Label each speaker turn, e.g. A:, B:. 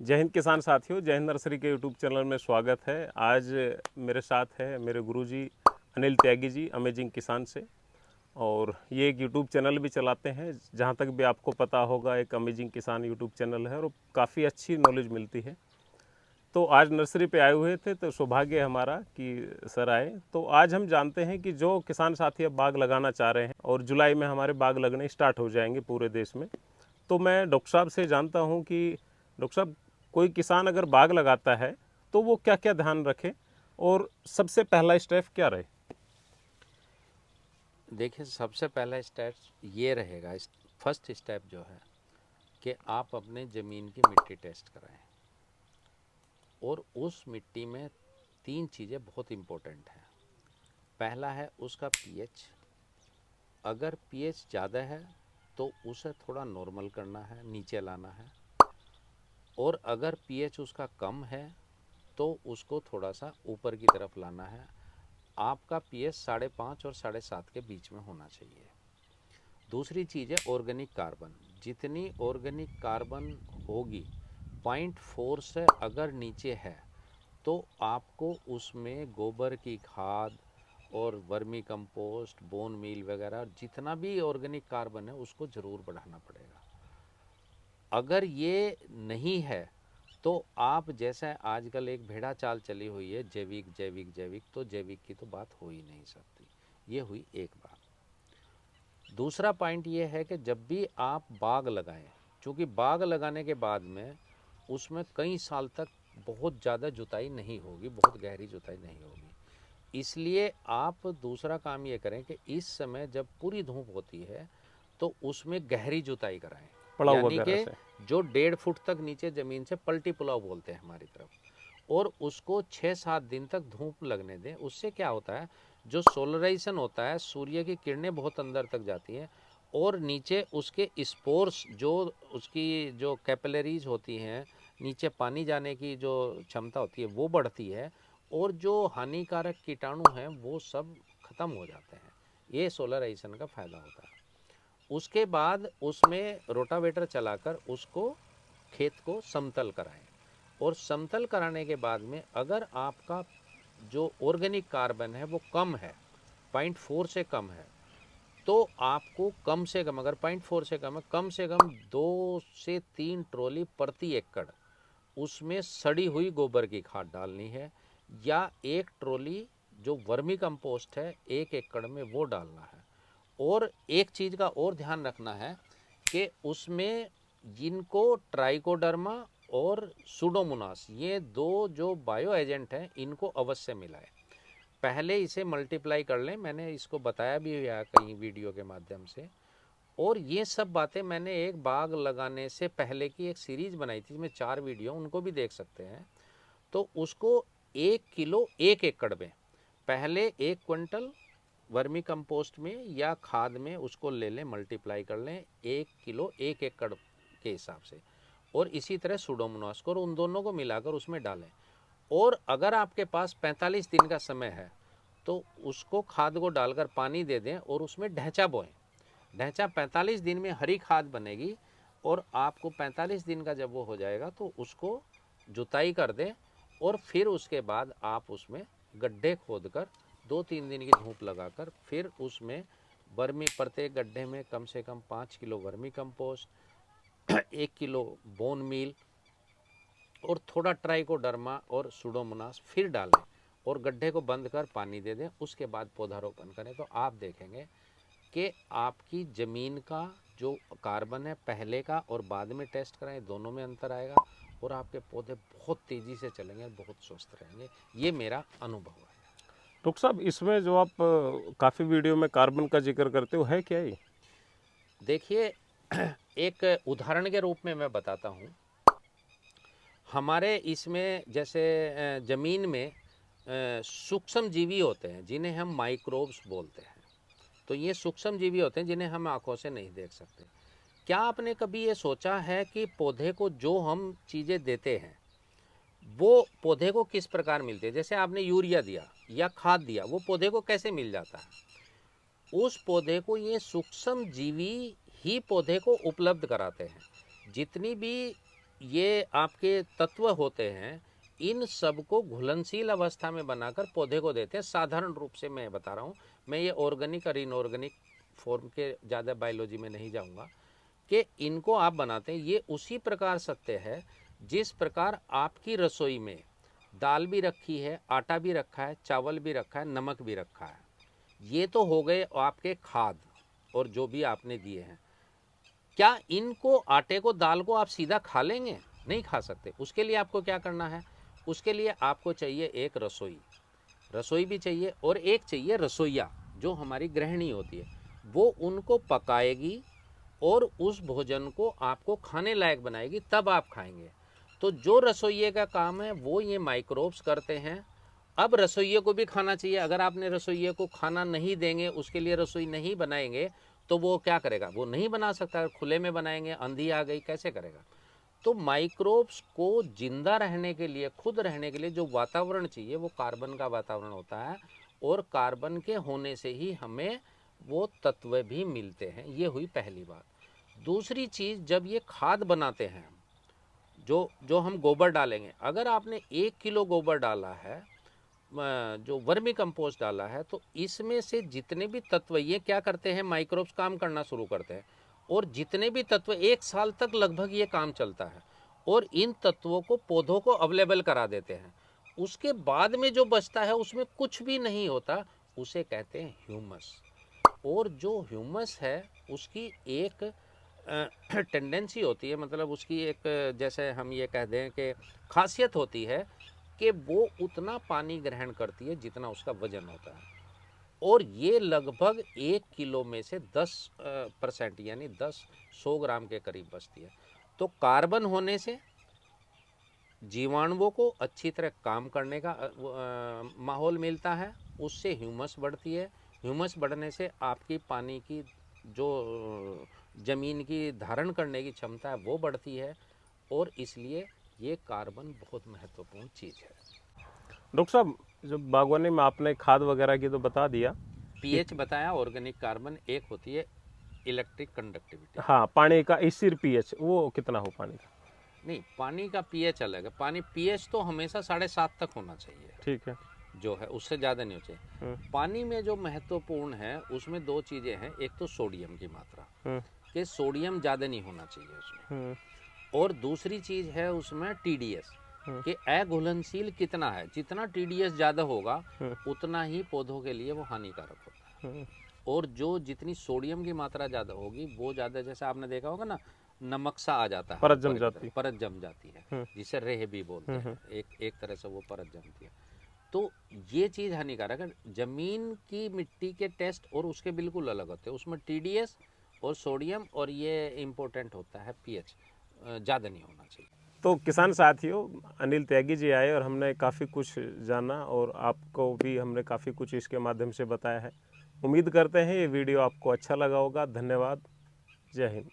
A: जय हिंद किसान साथियों, जय हिंद नर्सरी के यूट्यूब चैनल में स्वागत है। आज मेरे साथ है मेरे गुरुजी अनिल त्यागी जी, अमेजिंग किसान से। और ये एक यूट्यूब चैनल भी चलाते हैं, जहाँ तक भी आपको पता होगा एक अमेजिंग किसान यूट्यूब चैनल है और काफ़ी अच्छी नॉलेज मिलती है। तो आज नर्सरी पे आए हुए थे तो सौभाग्य हमारा कि सर आए। तो आज हम जानते हैं कि जो किसान साथी अब बाग लगाना चाह रहे हैं और जुलाई में हमारे बाग लगने स्टार्ट हो जाएंगे पूरे देश में, तो मैं डॉक्टर साहब से जानता हूं कि डॉक्टर साहब, कोई किसान अगर बाग लगाता है तो वो क्या क्या ध्यान रखे और सबसे पहला स्टेप क्या रहे?
B: देखिए, सबसे पहला स्टेप ये रहेगा। फर्स्ट स्टेप जो है कि आप अपने ज़मीन की मिट्टी टेस्ट कराएं। और उस मिट्टी में तीन चीज़ें बहुत इम्पोर्टेंट हैं। पहला है उसका पीएच। अगर पीएच ज़्यादा है तो उसे थोड़ा नॉर्मल करना है, नीचे लाना है। और अगर पीएच उसका कम है तो उसको थोड़ा सा ऊपर की तरफ लाना है। आपका पीएच 5.5 और 7.5 के बीच में होना चाहिए। दूसरी चीज़ है ऑर्गेनिक कार्बन। जितनी ऑर्गेनिक कार्बन होगी 0.4 से अगर नीचे है तो आपको उसमें गोबर की खाद और वर्मी कंपोस्ट, बोन मील वगैरह जितना भी ऑर्गेनिक कार्बन है उसको ज़रूर बढ़ाना पड़ेगा। अगर ये नहीं है तो आप जैसे आजकल एक भेड़ा चाल चली हुई है, जैविक जैविक जैविक, तो जैविक की तो बात हो ही नहीं सकती। ये हुई एक बात। दूसरा पॉइंट ये है कि जब भी आप बाग लगाएं, क्योंकि बाग लगाने के बाद में उसमें कई साल तक बहुत ज़्यादा जुताई नहीं होगी, बहुत गहरी जुताई नहीं होगी। इसलिए आप दूसरा काम ये करें कि इस समय जब पूरी धूप होती है तो उसमें गहरी जुताई कराएं।
A: पड़ाव
B: यानी
A: वगैरह
B: कि
A: से?
B: जो 1.5 फुट तक नीचे ज़मीन से पलटी पुलाव बोलते हैं हमारी तरफ, और उसको 6-7 दिन तक धूप लगने दें। उससे क्या होता है, जो सोलराइजेशन होता है, सूर्य की किरणें बहुत अंदर तक जाती हैं और नीचे उसके स्पोर्स, जो उसकी जो कैपिलरीज होती हैं, नीचे पानी जाने की जो क्षमता होती है वो बढ़ती है और जो हानिकारक कीटाणु हैं वो सब खत्म हो जाते हैं। ये सोलराइजेशन का फ़ायदा होता है। उसके बाद उसमें रोटावेटर चलाकर उसको, खेत को समतल कराएं। और समतल कराने के बाद में अगर आपका जो ऑर्गेनिक कार्बन है वो कम है, 0.4 से कम है, तो आपको कम से कम, अगर 0.4 से कम है, कम से कम 2 से 3 ट्रॉली प्रति एकड़ उसमें सड़ी हुई गोबर की खाद डालनी है, या 1 ट्रॉली जो वर्मी कंपोस्ट है 1 एकड़ में वो डालना है। और एक चीज़ का और ध्यान रखना है कि उसमें जिनको ट्राइकोडर्मा और सुडोमोनास, ये दो जो बायो एजेंट हैं, इनको अवश्य मिलाएं। पहले इसे मल्टीप्लाई कर लें, मैंने इसको बताया भी है कहीं वीडियो के माध्यम से। और ये सब बातें मैंने एक बाग लगाने से पहले की एक सीरीज बनाई थी जिसमें 4 वीडियो, उनको भी देख सकते हैं। तो उसको 1 किलो 1 एकड़ में, पहले 1 क्विंटल वर्मी कंपोस्ट में या खाद में उसको ले लें, मल्टीप्लाई कर लें 1 किलो 1 एकड़ के हिसाब से। और इसी तरह सुडोमोनास को, और उन दोनों को मिलाकर उसमें डालें। और अगर आपके पास 45 दिन का समय है तो उसको खाद को डालकर पानी दे दें और उसमें ढैंचा बोएं। ढैंचा 45 दिन में हरी खाद बनेगी। और आपको 45 दिन का जब वो हो जाएगा तो उसको जुताई कर दें। और फिर उसके बाद आप उसमें गड्ढे खोदकर 2-3 दिन की धूप लगाकर फिर उसमें वर्मी, प्रत्येक गड्ढे में कम से कम 5 kilo vermicompost, 1 kilo bone meal और थोड़ा ट्राइकोडर्मा और सुडोमोनास फिर डालें और गड्ढे को बंद कर पानी दे दें। उसके बाद पौधारोपण करें तो आप देखेंगे कि आपकी ज़मीन का जो कार्बन है, पहले का और बाद में टेस्ट कराएं, दोनों में अंतर आएगा और आपके पौधे बहुत तेज़ी से चलेंगे और बहुत स्वस्थ रहेंगे। ये मेरा अनुभव है।
A: डॉक्टर साहब, इसमें जो आप काफ़ी वीडियो में कार्बन का जिक्र करते हो, है क्या ये?
B: देखिए, एक उदाहरण के रूप में मैं बताता हूँ। हमारे इसमें जैसे ज़मीन में सूक्ष्म जीवी होते हैं जिन्हें हम माइक्रोब्स बोलते हैं। तो ये सूक्ष्म जीवी होते हैं जिन्हें हम आंखों से नहीं देख सकते। क्या आपने कभी ये सोचा है कि पौधे को जो हम चीज़ें देते हैं वो पौधे को किस प्रकार मिलती है? जैसे आपने यूरिया दिया या खाद दिया, वो पौधे को कैसे मिल जाता है? उस पौधे को ये सूक्ष्म जीवी ही पौधे को उपलब्ध कराते हैं। जितनी भी ये आपके तत्व होते हैं, इन सब को घुलनशील अवस्था में बनाकर पौधे को देते हैं। साधारण रूप से मैं बता रहा हूँ, मैं ये ऑर्गेनिक और इनऑर्गेनिक फॉर्म के ज़्यादा बायोलॉजी में नहीं जाऊँगा, कि इनको आप बनाते हैं। ये उसी प्रकार सत्य है जिस प्रकार आपकी रसोई में दाल भी रखी है, आटा भी रखा है, चावल भी रखा है, नमक भी रखा है। ये तो हो गए आपके खाद और जो भी आपने दिए हैं। क्या इनको, आटे को, दाल को आप सीधा खा लेंगे? नहीं खा सकते। उसके लिए आपको क्या करना है? उसके लिए आपको चाहिए एक रसोई, रसोई भी चाहिए, और एक चाहिए रसोइया जो हमारी गृहिणी होती है, वो उनको पकाएगी और उस भोजन को आपको खाने लायक बनाएगी, तब आप खाएंगे। तो जो रसोइये का काम है वो ये माइक्रोब्स करते हैं। अब रसोइये को भी खाना चाहिए। अगर आपने रसोइये को खाना नहीं देंगे, उसके लिए रसोई नहीं बनाएंगे, तो वो क्या करेगा? वो नहीं बना सकता। खुले में बनाएंगे, आंधी आ गई, कैसे करेगा? तो माइक्रोब्स को जिंदा रहने के लिए, खुद रहने के लिए जो वातावरण चाहिए वो कार्बन का वातावरण होता है, और कार्बन के होने से ही हमें वो तत्व भी मिलते हैं। ये हुई पहली बात। दूसरी चीज़, जब ये खाद बनाते हैं, जो जो हम गोबर डालेंगे, अगर आपने 1 किलो गोबर डाला है, जो वर्मी कंपोस्ट डाला है, तो इसमें से जितने भी तत्व ये क्या करते हैं, माइक्रोब्स काम करना शुरू करते हैं, और जितने भी तत्व 1 साल तक लगभग ये काम चलता है, और इन तत्वों को पौधों को अवेलेबल करा देते हैं। उसके बाद में जो बचता है उसमें कुछ भी नहीं होता, उसे कहते हैं ह्यूमस। और जो ह्यूमस है उसकी एक टेंडेंसी होती है, मतलब उसकी एक, जैसे हम ये कह दें कि खासियत होती है कि वो उतना पानी ग्रहण करती है जितना उसका वजन होता है, और ये लगभग 1 किलो में से 10% यानी 100 ग्राम के करीब बचती है। तो कार्बन होने से जीवाणुओं को अच्छी तरह काम करने का माहौल मिलता है, उससे ह्यूमस बढ़ती है। ह्यूमस बढ़ने से आपकी पानी की जो ज़मीन की धारण करने की क्षमता है वो बढ़ती है, और इसलिए ये कार्बन बहुत महत्वपूर्ण चीज़ है।
A: डॉक्टर साहब, जब बागवानी में आपने खाद वगैरह की तो बता दिया,
B: पीएच बताया, ऑर्गेनिक कार्बन, एक होती है इलेक्ट्रिक कंडक्टिविटी।
A: हाँ, पानी का स्थिर पीएच वो कितना हो पानी का?
B: नहीं, पानी का पीएच अलग है। पानी पीएच तो हमेशा 7.5 तक होना चाहिए,
A: ठीक है।
B: जो है उससे ज़्यादा नहीं होना चाहिए। पानी में जो महत्वपूर्ण है उसमें 2 चीज़ें हैं। एक तो सोडियम की मात्रा, कि सोडियम ज़्यादा नहीं होना चाहिए उसमें, और दूसरी चीज़ है उसमें टीडीएस, कि अघुलनशील कितना है। जितना टीडीएस ज़्यादा होगा उतना ही पौधों के लिए वो हानिकारक होता है, और जो जितनी सोडियम की मात्रा ज़्यादा होगी वो ज़्यादा, जैसे आपने देखा होगा ना, नमक सा आ जाता है,
A: परत जम जाती।
B: परत जम जाती है, जिसे रेह भी बोलते हैं। एक तरह से वो परत जमती है। तो ये चीज़ हानिकारक है। ज़मीन की मिट्टी के टेस्ट और उसके बिल्कुल अलग होते हैं। उसमें टीडीएस और सोडियम, और ये इम्पोर्टेंट होता है पीएच, ज़्यादा नहीं होना चाहिए।
A: तो किसान साथियों, अनिल त्यागी जी आए और हमने काफ़ी कुछ जाना, और आपको भी हमने काफ़ी कुछ इसके माध्यम से बताया है। उम्मीद करते हैं ये वीडियो आपको अच्छा लगा होगा। धन्यवाद। जय हिंद।